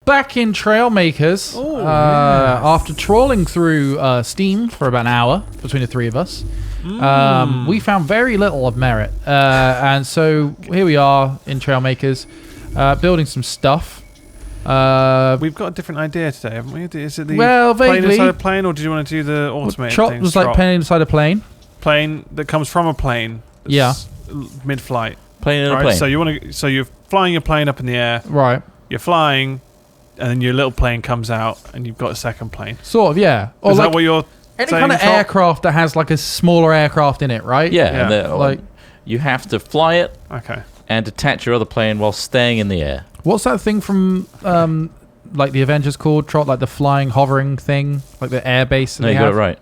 back in Trailmakers. Oh, after trawling through Steam for about an hour between the three of us, we found very little of merit. And so here we are in Trailmakers, building some stuff. We've got a different idea today, haven't we? Is it the plane vaguely. inside a plane, or did you want to do the automated Trot thing? was like plane inside a plane. Plane that comes from a plane. That's mid-flight. Plane in a plane. So you're flying your plane up in the air. Right. You're flying, and then your little plane comes out, and you've got a second plane. Sort of, yeah. Or Is like that what you're any saying, kind of Trot? aircraft that has like a smaller aircraft in it, right? Yeah. And like you have to fly it Okay. and detach your other plane while staying in the air. what's that thing from like the Avengers called, Trot? Like the flying hovering thing, like the air base. That No, they you got have? it right.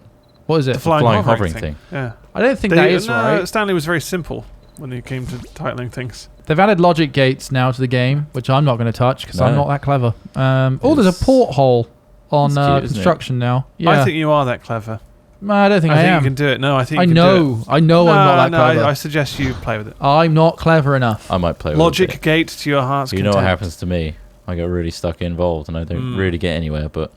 What is it? The flying hovering thing. Yeah. I don't think that is right. Stanley was very simple when it came to titling things. They've added logic gates now to the game, which I'm not going to touch because I'm not that clever. There's a porthole on construction now. Yeah. I think you are that clever. I don't think I think am. you can do it. No, I think you I can know. do it. I know I'm not that clever. I suggest you play with it. I'm not clever enough. I might play with Logic it. gate to your heart's You content. know what happens to me? I get really stuck involved and I don't really get anywhere, but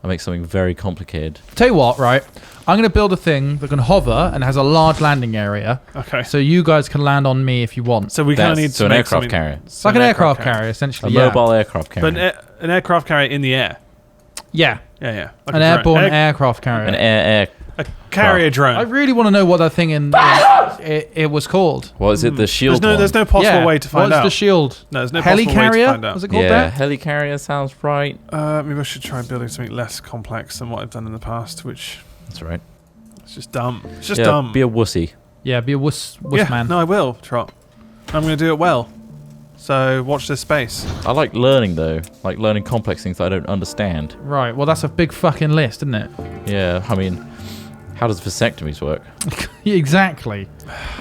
I make something very complicated. Tell you what, right? I'm going to build a thing that can hover and has a large landing area. Okay. So you guys can land on me if you want. So we kind of need to an make aircraft carrier. It's like an aircraft carrier, essentially. A mobile aircraft carrier. But an aircraft carrier in the air. Yeah. Yeah. Like An airborne aircraft carrier. An air. A carrier drone. I really want to know what that thing it was called. What is it? The shield There's no possible way to find out. What's the shield? No, there's no possible way Helicarrier? to find out. Was it called yeah, that? helicarrier sounds right. Maybe I should try building something less complex than what I've done in the past, which That's right. it's just dumb. It's just dumb. Be a wussy. Yeah, be a wuss man. No, I will, Trot. I'm going to do it well. So watch this space. I like learning though, like learning complex things that I don't understand. Right, well that's a big fucking list, isn't it? Yeah, I mean, how does vasectomies work? Exactly.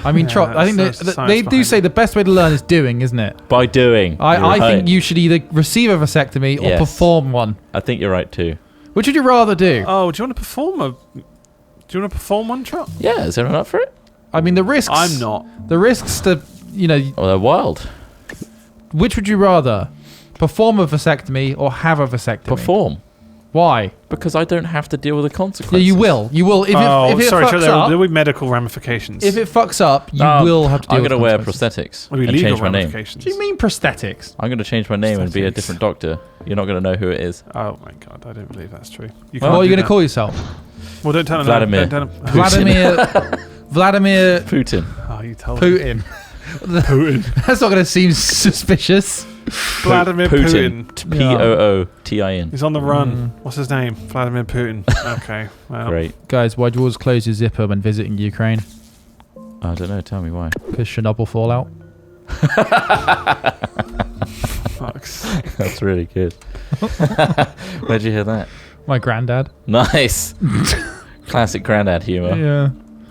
I mean, Yeah, Trot, I think that's the they science do behind say it. the best way to learn is doing, isn't it? By doing. I think you should either receive a vasectomy or Yes. perform one. I think you're right too. Which would you rather do? Oh, do you want to perform one, Trot? Yeah, is everyone up for it? I mean, the risks. I'm not. The risks to, Oh, they're wild. which would you rather? Perform a vasectomy or have a vasectomy? Perform. Why? Because I don't have to deal with the consequences. Yeah, you will. You will. If it sorry, fucks Trot, up, there will be medical ramifications. if it fucks up, you will have to deal I'm with going to wear consequences. prosthetics There'll be and legal change my name. ramifications. What do you mean prosthetics? I'm going to change my name and be a Prosthetics. different doctor. You're not going to know who it is. Oh my god, I don't believe that's true. You What are you going to call yourself? Well, don't tell him. Vladimir. Don't tell him. Vladimir Putin. Oh, you told him. Putin. Putin. That's not going to seem suspicious. Vladimir Putin. P-O-O-T-I-N. He's on the run. What's his name? Vladimir Putin. Okay. Well. Great. Guys, why do you always close your zipper when visiting Ukraine? I don't know. Tell me why. Because Chernobyl fallout. Fuck's. That's really good. Where'd you hear that? My granddad. Nice. Classic granddad humor. Yeah.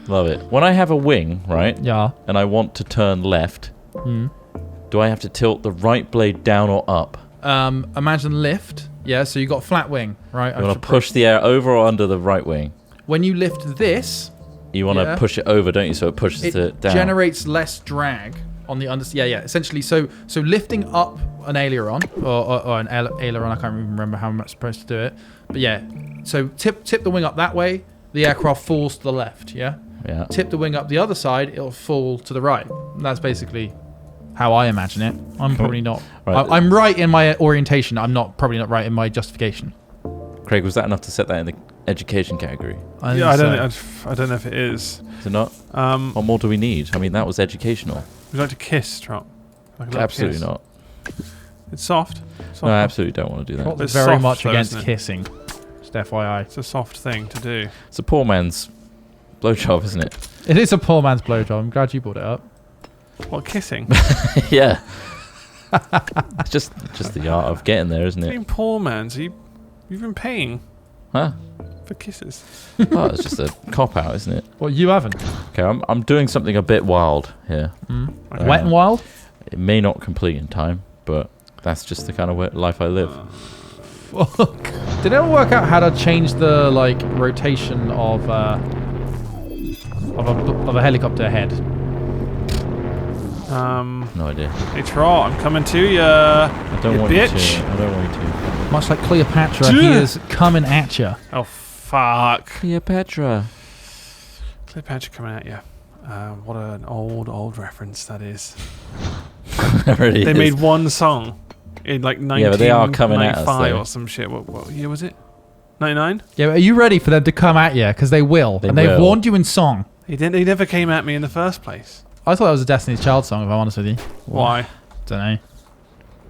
Love it. When I have a wing, right, Yeah. and I want to turn left, do I have to tilt the right blade down or up? Imagine lift. Yeah, so you got flat wing, right? You want to push the air over or under the right wing? When you lift this, You want to push it over, don't you? So it pushes it down. generates less drag on the under. Yeah. Essentially, so lifting up an aileron or an aileron. I can't even remember how I'm supposed to do it. But yeah, so tip the wing up that way. The aircraft falls to the left. Yeah. Yeah. Tip the wing up the other side. It'll fall to the right. And that's basically how I imagine it. I'm probably not. Right. I'm right in my orientation. I'm probably not right in my justification. Craig, was that enough to set that in the education category? Yeah, I don't know if it is. Is it not? What more do we need? I mean, that was educational. Would you like to kiss, Trot? Like a little Absolutely kiss? not. It's soft. No, I absolutely don't want to do that. Not It's very soft much though, against isn't it? kissing. Just FYI. It's a soft thing to do. It's a poor man's blowjob, isn't it? It is a poor man's blowjob. I'm glad you brought it up. What, kissing? Yeah. It's just the art of getting there, isn't Being it? poor man's, you've been paying Huh? for kisses. Oh, it's just a cop out, isn't it? Well, you haven't. Okay, I'm doing something a bit wild here. Okay. Wet and wild? It may not complete in time, but that's just the kind of life I live. Fuck. Did it ever work out how to change the rotation of a helicopter head? No idea. Hey, Trot, I'm coming to you. I don't want bitch. you to. I don't want you to. Much like Cleopatra, he is coming at you. Oh, fuck. Cleopatra. Cleopatra coming at you. What an old reference that is. Really They is. made one song in like 1995 Yeah, but they are coming at us, though. or some shit. What year was it? 99? Yeah, but are you ready for them to come at you? Because they will. They and they've will. warned you in song. He never came at me in the first place. I thought that was a Destiny's Child song, if I'm honest with you. Why? Don't know.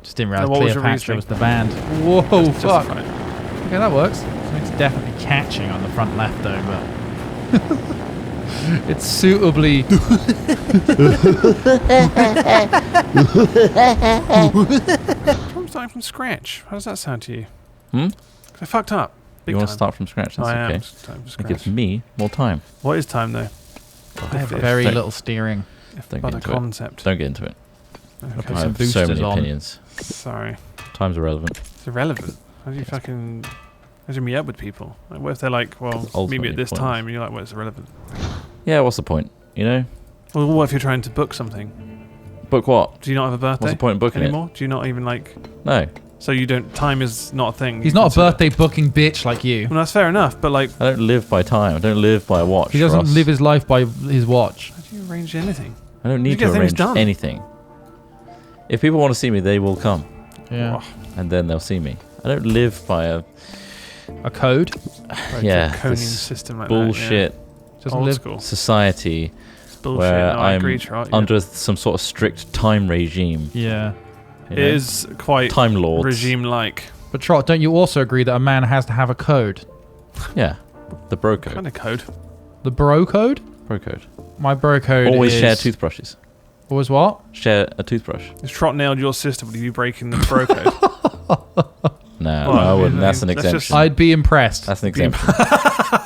Just didn't realize what was your Cleopatra reasoning? was the band. Whoa, fuck. Justified. Okay, that works. It's definitely catching on the front left, though, but... it's suitably... I'm starting from scratch. How does that sound to you? Hmm? 'Cause I fucked up. Big You want to time. start from scratch? That's I am okay. starting from It scratch. gives me more time. What is time though? I have If- very Don't- little steering. Don't But get a into it. concept. Don't get into it. Okay. Put I some have so boosters many on. opinions. Sorry. Time's irrelevant. It's irrelevant. How do you fucking... How do you meet up with people? Like, what if they're like, well, meet me Ultimately at this pointless. time, and you're like, well, it's irrelevant. Yeah, what's the point? You know? Well, what if you're trying to book something? Book what? Do you not have a birthday What's the point in booking anymore? Do you not even like... it? No. So you don't... Time is not a thing. He's you not a consider. birthday booking bitch like you. Well, that's fair enough, but like... I don't live by time. I don't live by a watch. He doesn't Ross. live his life by his watch. How do you arrange anything? I don't You need get to things arrange done. anything. If people want to see me, they will come. Yeah. And then they'll see me. I don't live by a A code. Yeah, Draconian this system like bullshit that. Doesn't Old live. school. society Bullshit. where No, I I'm agree, Trot, yeah. under some sort of strict time regime. Yeah. You It know? is quite Time lords. regime-like. But Trot, don't you also agree that a man has to have a code? Yeah. The bro code. Kind of code. The bro code? Bro code. My bro code Always is... share toothbrushes. Always what? Share a toothbrush. If Trot nailed your sister, would you be breaking the bro code? No, Well, I wouldn't. I That's an mean, that's just- exemption. I'd be impressed. That's an exemption.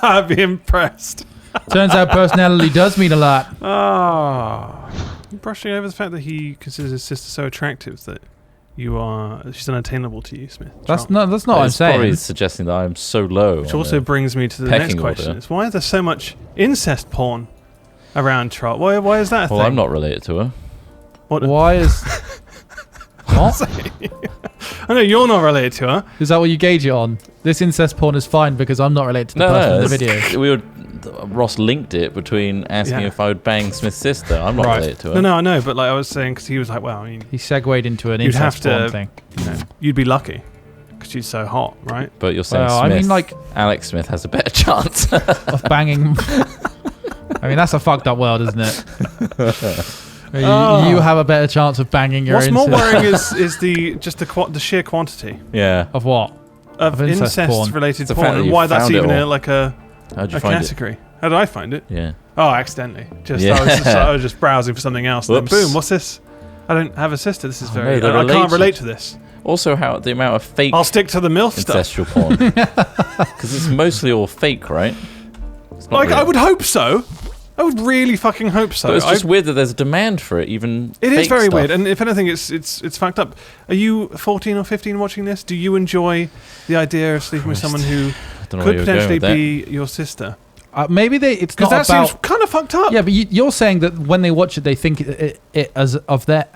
I'd be impressed. Turns out personality does mean a lot. Ah. You're brushing over the fact that he considers his sister so attractive that she's unattainable to you, Smith. That's Trot. not what I'm It's probably saying. suggesting that I'm so low. Which on also the- brings me to the next pecking question. order. Is why is there so much incest porn around Trot? Why is that a Well, thing? I'm not related to her. What? Why is... What? I know you're not related to her. Is that what you gauge it on? This incest porn is fine because I'm not related to the person in the video. Ross linked it between asking Yeah. if I would bang Smith's sister. I'm not Right. related to her. No, I know, but like I was saying, because he was like, well, I mean, He segued into an You'd have incest to- porn thing. you know, you'd be lucky because she's so hot, right? But you're saying Well, I Smith, mean, like, Alex Smith has a better chance. of banging... I mean, that's a fucked up world, isn't it? You, Oh. you have a better chance of banging your What's more incest... worrying is the sheer quantity yeah. Of what? of incest porn. incest-related It's the porn, fact that and you why that's found it even all. like a How'd you find category. How did I find it? it? Yeah. Oh, accidentally. Yeah. I was just browsing for something else. And then Whoops. boom, what's this? I don't have a sister. This is Oh, very... no, they're I can't related. relate to this. Also, how the amount of fake I'll stick to the MILF stuff. ancestral porn. Because it's mostly all fake, right? It's not Like, real. I would hope so. I would really fucking hope so. But it's just weird that there's a demand for it, even. It is fake very stuff. weird, and if anything, it's fucked up. Are you 14 or 15 watching this? Do you enjoy the idea of sleeping with Christ. someone who I don't know could where you're going potentially with that. be your sister? Maybe it's Because not that about... seems kind of fucked up. Yeah, but you're saying that when they watch it, they think it as of their...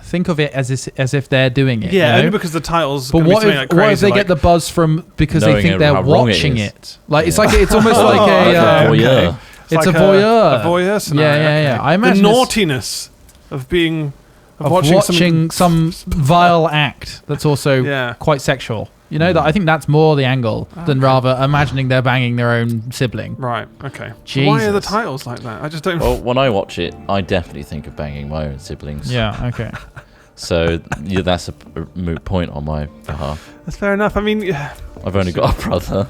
think of it as if they're doing it. Yeah, you know? only because the title's. But gonna be what something if, like what if crazy, they like, get the buzz from because they Knowing think they're how wrong it watching is. it? Like it's like it's almost like okay. a Voyeur. it's like a voyeur. A voyeur scenario. Yeah. okay. I imagine the it's- naughtiness of being of watching watching some vile act that's also Yeah. quite sexual. You know that I think that's more the angle than rather imagining they're banging their own sibling. Right. Okay. So why are the Jesus. titles like that? I just don't. Well, when I watch it, I definitely think of banging my own siblings. Yeah. Okay. So yeah, that's a moot point on my behalf. That's fair enough. I mean, yeah. I've only got a brother.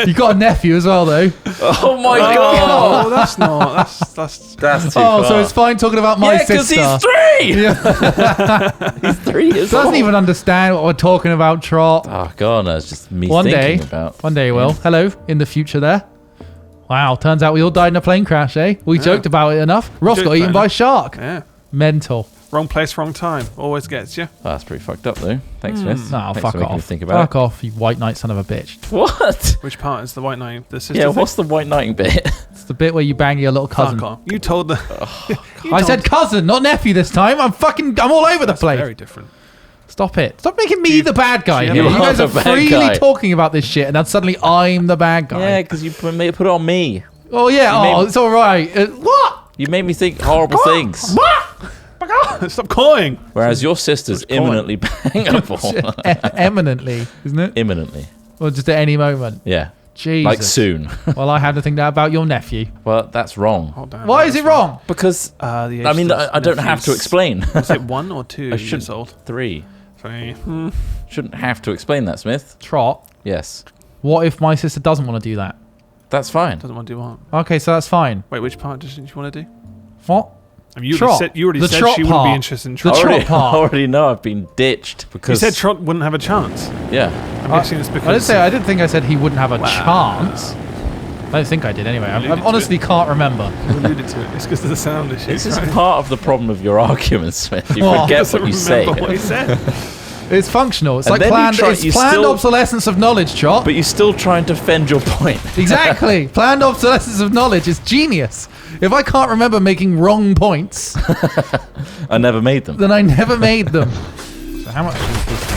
You got a nephew as well, though. Oh my Oh, that's not. That's. That's too Oh, far. so it's fine talking about my yeah, because sister. he's 3! Yeah. He's 3 years Doesn't old. even understand what we're talking about, Trot. Oh god, no, it's just me One thinking day. about. One day, Will. Hello, in the future there. Wow, turns out we all died in a plane crash, eh? We Yeah. joked about it enough. Ross joked got eaten about by it. a shark. Yeah. Mental. Wrong place, wrong time. Always gets you. Oh, that's pretty fucked up though. Thanks, Smith. No, Thanks fuck for making me off. think about Fuck off, you white knight son of a bitch. it. What? Which part is the white knight? The sister. Yeah, thing? what's the white knighting bit? It's the bit where you bang your little cousin. Fuck off. You told the. I said cousin, not nephew this time. I'm all over the place. Very different. Stop it. Stop making me the bad guy here. You You guys are are the bad freely guy. talking about this shit, and then suddenly I'm the bad guy. Yeah, because you put it on me. Oh, yeah. You made- It's all right. What? You made me think horrible things. What? Stop calling. Whereas your sister's imminently bangable. Eminently, isn't it? Imminently. Or just at any moment. Yeah. Jesus. Like soon. Well, I have to think now about your nephew. Well, that's wrong. Hold on. Why is it wrong? Because, The age I mean, of I don't have to nephews. explain. Was it 1 or 2 I years shouldn't. old? 3. 3. Shouldn't have to explain that, Smith. Trot. Yes. What if my sister doesn't want to do that? That's fine. Doesn't want to do what? Okay, so that's fine. Wait, which part didn't you want to do? What? I mean, Trot. you already The said trot she wouldn't part. be interested in The Trot. trot I part. already know I've been ditched You because... said Trot wouldn't have a chance. Yeah. I'm guessing it's because... I didn't think I said he wouldn't have a Wow. chance. I don't think I did anyway. alluded I to honestly can't remember. You alluded to it. It's because of the sound issue. This is right? part of the problem of your argument, Smith. You What? forget Doesn't what you say. remember what he said. It's functional. It's And like then you planned. try- It's you planned still- obsolescence of knowledge, Trot. But you still try and defend your point. Exactly. Planned obsolescence of knowledge is genius. If I can't remember making wrong points, I never made them. then I never made them. So how much is this?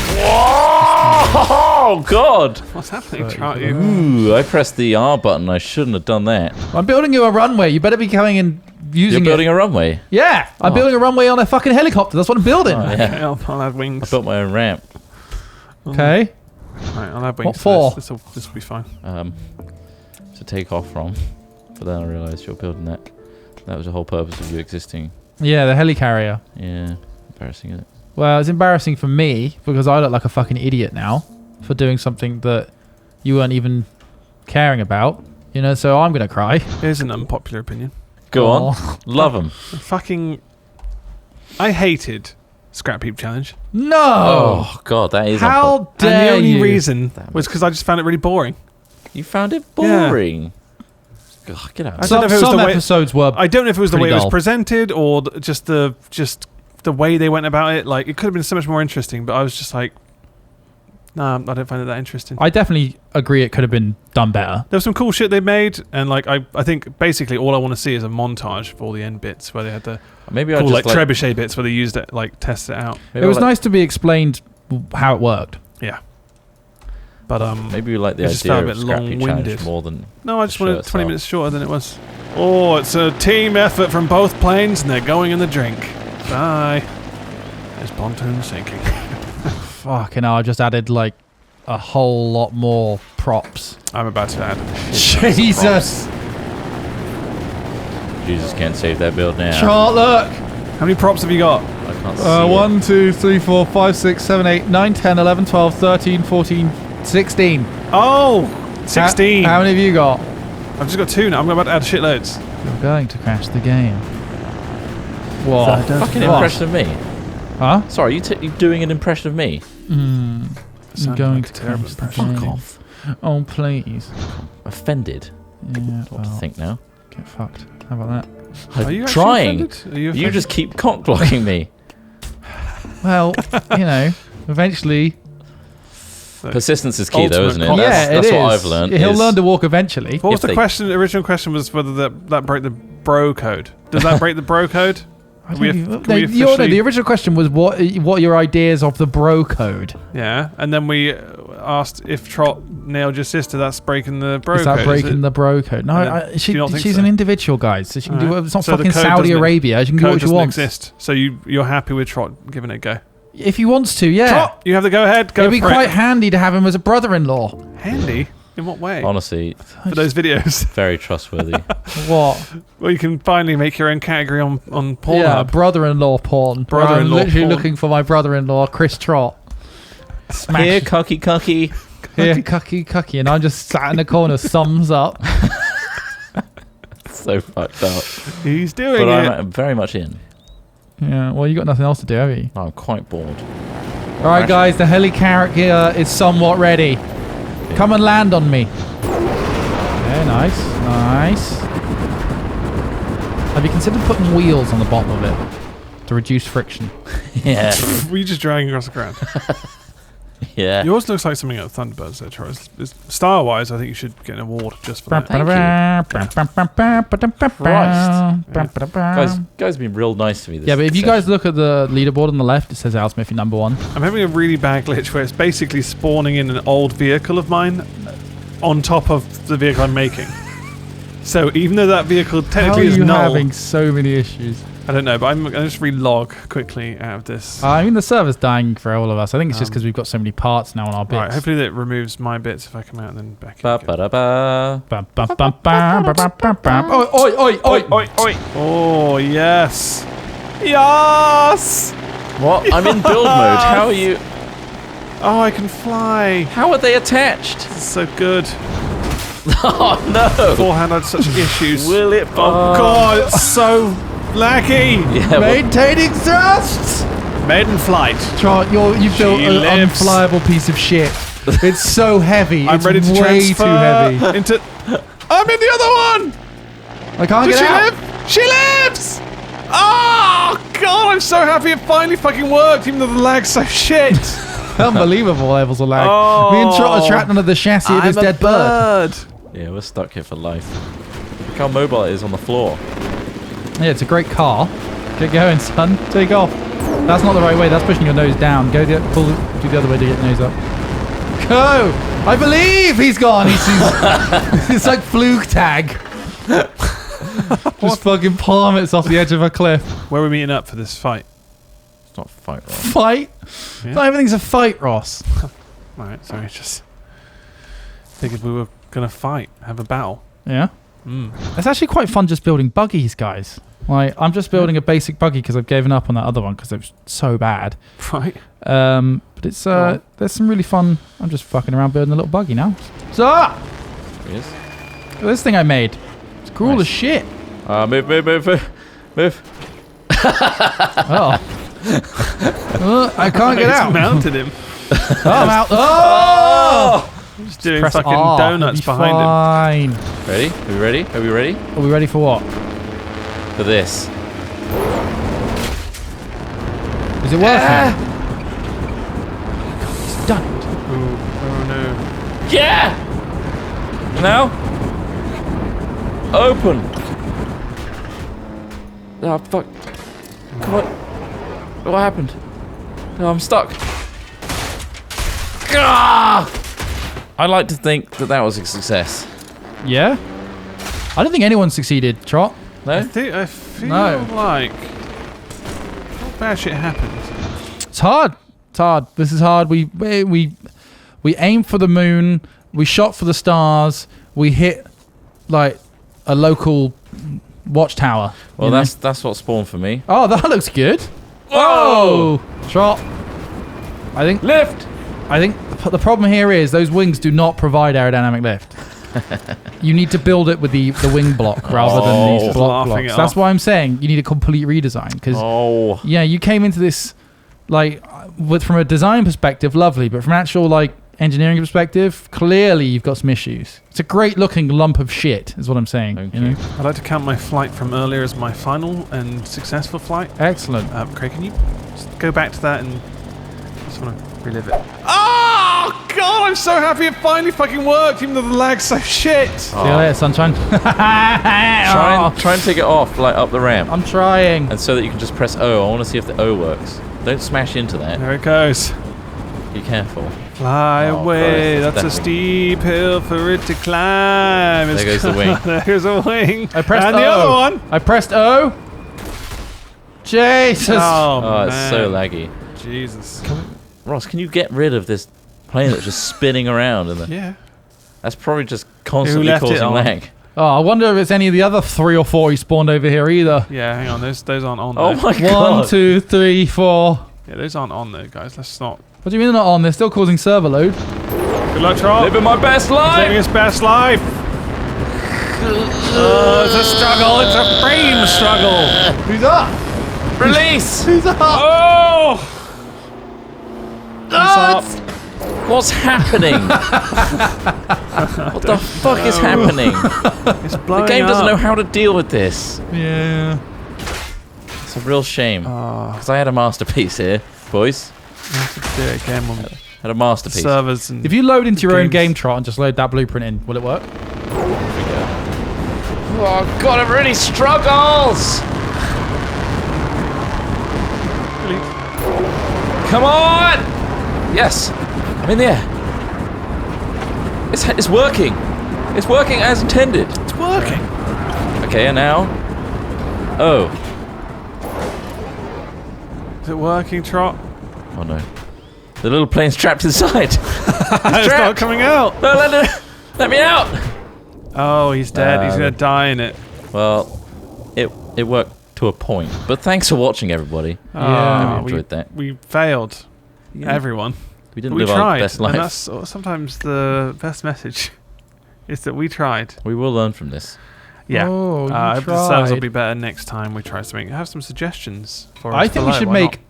Oh, God. What's happening, Trot? You? Ooh, I pressed the R button. I shouldn't have done that. I'm building you a runway. You better be coming and You're using building it. a runway. Yeah, I'm Oh. building a runway on a fucking helicopter. That's what I'm building. Oh, Okay, yeah. I'll add I wings. built my own ramp. Okay. Right, I'll add wings. What for? This will be fine. To take off from. But then I realised you're building that. That was the whole purpose of you existing. Yeah, the helicarrier. Yeah. Embarrassing, isn't it? Well, it's embarrassing for me because I look like a fucking idiot now for doing something that you weren't even caring about. You know, so I'm gonna cry. Here's an unpopular opinion. Go on. Oh. Love them. Fucking... I hated Scrap Heap Challenge. No. Oh, God, that is How And the dare only you? reason Damn was it. because I just found it really boring. You found it Yeah. boring. Ugh, get out. I don't know if it was Some the way- episodes were. I don't know if it was the Pretty way it was dull. presented or just the way they went about it. Like, it could have been so much more interesting, but I was just like, nah, I don't find it that interesting. I definitely agree it could have been done better. There was some cool shit they made, and like I think basically all I want to see is a montage of all the end bits where they had the Maybe I cool just like trebuchet bits where they used it, like tested it out. maybe It was I like, nice to be explained how it worked. Yeah, but Maybe you like the it just idea felt a of bit Scrappy Challenge long-winded. more than... no, I just the wanted show 20 itself. minutes shorter than it was. Oh, it's a team effort from both planes, and they're going in the drink. Bye. There's pontoon sinking. Fucking hell, I just added like a whole lot more props. I'm about to add. Jesus. Jesus can't save that build now. Trot, look. How many props have you got? I can't see it. 1, 2, 3, 4, 5, 6, 7, 8, 9, 10, 11, 12, 13, 14, 16. Oh, 16. How many have you got? I've just got 2 now. I'm about to add shitloads. You're going to crash the game. What? Fucking What? impression of me. Huh? Sorry, you doing an impression of me? I'm Sounded going like a to terrible crash the impression. game. Fuck off. Oh, please. Offended. Yeah, What to well, think now? get fucked. How about that? Are you actually trying. offended? Are you You offended? just keep cock blocking me. Well, you know, eventually. Persistence is key, though, Ultimate isn't it? cock- Yeah, That's it what is. I've learned. He'll is- learn to walk eventually. What was if the they- question? The original question was whether that broke the bro code. Does that break the bro code? I We don't have- even- can we no, officially- the original question was what are your ideas of the bro code? Yeah, and then we asked if Trot nailed your sister. That's breaking the bro Is that code. breaking the bro code? No, And then- do you not think she's so? an individual, guys. So she can do Alright. it's not So the fucking code Saudi doesn't- Arabia. She can do code what she doesn't wants. exist. So you're happy with Trot giving it a go? If he wants to, yeah. Trot, you have the go ahead. Go It'd be for quite it. handy to have him as a brother-in-law. Handy. In what way? Honestly, For those videos. very trustworthy. What? Well, you can finally make your own category on Pornhub. Yeah, brother-in-law porn. Brother-in-law I'm literally porn. looking for my brother-in-law, Chris Trot. Smash. Here, cucky. Here, cucky, and I'm just sat in the corner, thumbs up. So fucked up. He's doing But it. I'm very much in. Yeah, well, you got nothing else to do, have you? I'm quite bored. All right, guys, the helicarrier is somewhat ready. Come and land on me. Yeah, nice. Have you considered putting wheels on the bottom of it to reduce friction? Yeah. Were you just dragging across the ground? Yeah. Yours looks like something out of Thunderbirds there, Charles. Style-wise, I think you should get an award just for that. Guys have been real nice to me this Yeah, but if you session. guys look at the leaderboard on the left, it says Al Smithy number 1. I'm having a really bad glitch where it's basically spawning in an old vehicle of mine on top of the vehicle I'm making. So even though that vehicle technically is null, having so many issues? I don't know, but I'm going to just relog quickly out of this. I mean, the server's dying for all of us. I think it's just because we've got so many parts now on our bits. Right, hopefully that removes my bits if I come out and then back in. Ba-ba-da-ba. Oi, oi, oi, oi. Oh, yes. Yes! What? I'm in build mode. How are you? Oh, I can fly. How are they attached? This is so good. Oh no! Beforehand, I had such issues. Will it? Oh, God, it's so laggy. Yeah. Well, Maintaining thrusts. Maiden flight. Trot, you've built She an lives. unflyable piece of shit. It's so heavy. I'm It's ready to way transfer too heavy. into. I'm in the other one. I can't Does get she out. live? She lives. Oh God, I'm so happy it finally fucking worked, even though the lag's so shit. Unbelievable levels of lag. Oh. Me and Trot are trapped under the chassis of his I'm a dead bird. yeah, we're stuck here for life. Look how mobile it is on the floor. Yeah, it's a great car. Get going, son. Take off. That's not the right way. That's pushing your nose down. Go do the other way to get your nose up. Go! I believe he's gone. It's like fluke tag. Just fucking plummets off the edge of a cliff. Where are we meeting up for this fight? It's not fight right. Fight? Yeah. Not everything's a fight, Ross. Alright, sorry, just figured we were gonna fight, have a battle. Yeah? Mm. It's actually quite fun just building buggies, guys. Like, I'm just building a basic buggy because I've given up on that other one because it was so bad. Right. But it's there's some really fun. I'm just fucking around building a little buggy now. So, There he is. look at this thing I made. It's cool Nice. as shit. Move. Oh. I can't get It's out. mounted him. Oh, I'm out. Oh! Just doing Press fucking R. donuts It'll be behind him. fine. Ready? Are we ready? Are we ready Are we ready for what? for this? Is it working? It's done it. Oh no. Yeah. Now. Open. Oh fuck. What happened? No, I'm stuck. Gah! I'd like to think that was a success. Yeah? I don't think anyone succeeded, Trot. I No? feel No. like bad shit happened. It's hard. It's hard. This is hard. We aimed for the moon. We shot for the stars. We hit like a local watchtower. Well, you know? that's what spawned for me. Oh, that looks good. Whoa! Trot. I think Lift! the problem here is those wings do not provide aerodynamic lift. You need to build it with the wing block rather than these Just block laughing blocks. it That's off. why I'm saying you need a complete redesign because Oh. yeah, you came into this like from a design perspective, lovely, but from actual like engineering perspective, clearly you've got some issues. It's a great looking lump of shit, is what I'm saying. Thank you know? you. I'd like to count my flight from earlier as my final and successful flight. Excellent. Craig, can you just go back to that and just want to relive it? Oh God, I'm so happy it finally fucking worked, even though the lag's so shit. See you later, sunshine. Try and take it off, like up the ramp. I'm trying. And so that you can just press O. I want to see if the O works. Don't smash into that. There it goes. Be careful. Fly Oh, away, Christ, that's a definitely- steep hill for it to climb. There goes the wing. There's a wing. I pressed and O. the other one. I pressed O. Jesus. Oh, Oh, it's man. so laggy. Jesus. Ross, can you get rid of this plane that's just spinning around? Yeah. That's probably just constantly left it causing on? lag. Oh, I wonder if it's any of the other 3 or 4 he spawned over here either. Yeah, hang on. Those aren't on Oh there. my god. 1, 2, 3, 4. Yeah, those aren't on there, guys. Let's not. What do you mean they're not on? They're still causing server load. Good luck, Charles. Living my best Living life! his best life. It's a struggle. It's a frame struggle. Who's up? Release! Who's up? Oh! What's up? What's happening? What the fuck is happening? It's blowing The game doesn't up. know how to deal with this. Yeah. It's a real shame. Oh, Because I had a masterpiece here, boys. we have to do it again when Had a masterpiece. servers and If you load into your own games. game trot and just load that blueprint in, will it work? Oh god, it really struggles! Really? Come on! Yes, I'm in there. It's working. It's working as intended. It's working. Okay, and now. Oh. Is it working, Trot? Oh no. The little plane's trapped inside. It's not coming out. No, let me out. Oh, he's dead. He's gonna die in it. Well, it worked to a point. But thanks for watching, everybody. Yeah. I enjoyed that. We failed. Yeah. Everyone. We didn't We live our tried. best And life. that's sometimes the best message is that we tried. We will learn from this. Yeah. Oh, you I hope the servers will tried. be better next time we try something. Have some suggestions for us. I think we below, should why make.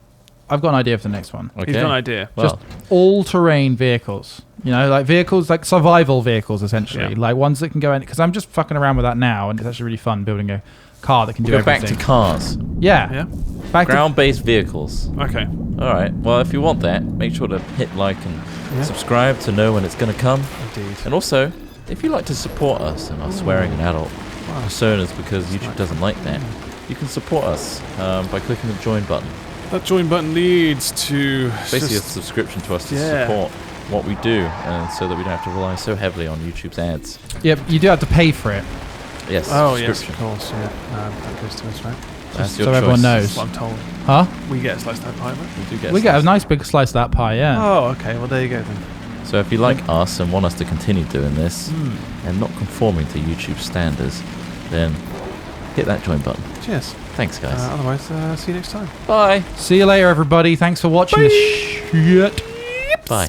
I've got an idea for the next one. Okay. not? He's got an idea. Well, Just all-terrain vehicles. You know, like vehicles, like survival vehicles, essentially. Yeah. Like ones that can go in. Because I'm just fucking around with that now, and it's actually really fun building a car that can do go back everything. to cars. Yeah. Yeah. Back to Ground-based vehicles. Okay. All right. Well, if you want that, make sure to hit like and Yeah. subscribe to know when it's going to come. Indeed. And also, if you'd like to support us and our swearing and adult Wow. personas because YouTube doesn't like that, you can support us by clicking the join button. That join button leads to Basically, a just- subscription to us to Yeah. support what we do, and so that we don't have to rely so heavily on YouTube's ads. Yeah, you do have to pay for it. Yes. Oh yes, of subscription. course. Yeah. That goes to us, right? That's Just your so everyone choice. knows. That's what I'm told. Huh? We get a slice of that pie, right? We do get We get a some. nice big slice of that pie, yeah. Oh, okay. Well, there you go then. So if you like us and want us to continue doing this and not conforming to YouTube standards, then hit that join button. Cheers. Thanks, guys. Otherwise, see you next time. Bye. See you later, everybody. Thanks for watching this shit. Bye.